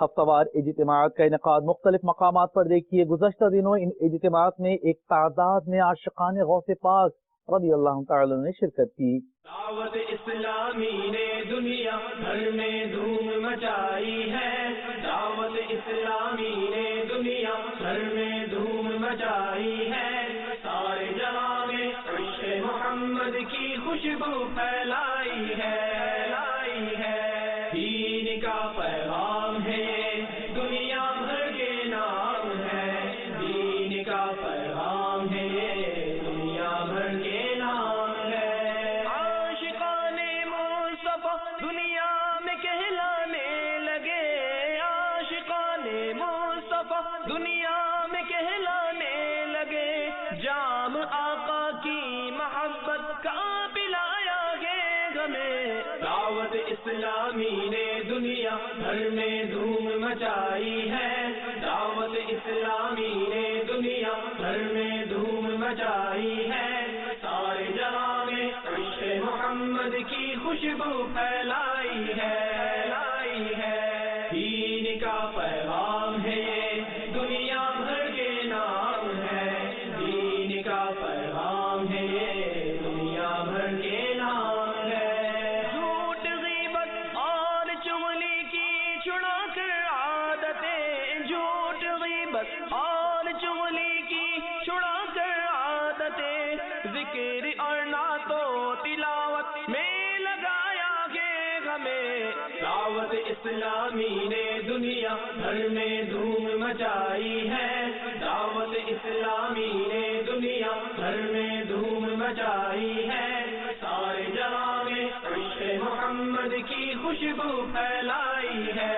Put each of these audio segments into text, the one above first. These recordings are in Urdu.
ہفتہ وار اجتماعات کا انعقاد مختلف مقامات پر دیکھیے۔ گزشتہ دنوں ان اجتماعات میں ایک تعداد میں عاشقان غوث پاک رضی اللہ تعالی نے شرکت کی۔ دعوت اسلامی نے دنیا بھر میں دھوم مچائی ہے، دعوت اسلامی نے دنیا بھر میں دھوم مچائی ہے، سارے جہاں میں عشق محمد کی خوشبو پھیلائی ہے، دین کا پیغام ہے یہ دنیا بھر کے نام ہے، دین کا پیغام ہے یہ دنیا بھر کے نام ہے۔ عاشقان مصطفیٰ دنیا میں کہلانے لگے، عاشقان مصطفیٰ دنیا میں کہلانے لگے، جام آقا کی محبت کا پلایا گے ہمیں۔ دعوت اسلامی نے دنیا بھر میں دھوم مچائی ہے، دعوت اسلامی نے دنیا بھر میں دھوم مچائی ہے، سارے جہاں میں عشق محمد کی خوشبو پھیلائی ہے، دین کا پیغام ہے یہ دنیا بھر کے نام ہے، دین کا پیغام ہے یہ دنیا بھر کے نام ہے۔ جھوٹ غیبت اور چغلی کی چھڑا کر عادتیں، جھوٹ غیبت اور چغلی کی چھڑا کر عادتیں، ذکر اور نعت و تلاوت میں لگایا گے ہمیں۔ دعوت اسلامی نے دنیا بھر میں دھوم مچائی ہے، دعوت اسلامی نے دنیا بھر میں دھوم مچائی ہے، سارے جہاں میں عشق محمد کی خوشبو پھیلائی ہے،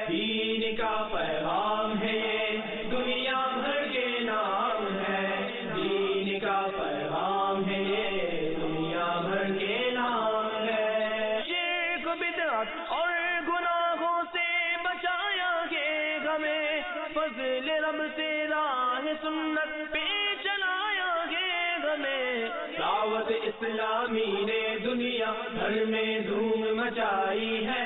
دین کا پیغام ہے یہ دنیا بھر کے نام ہے، دین کا پیغام ہے یہ دنیا بھر کے نام ہے۔ شرک بدعت اور گناہوں سے بچایا گے ہمیں، فضل رب سے راہ سنت پہ چلایا گے ہمیں۔ دعوت اسلامی نے دنیا بھر میں دھوم مچائی ہے،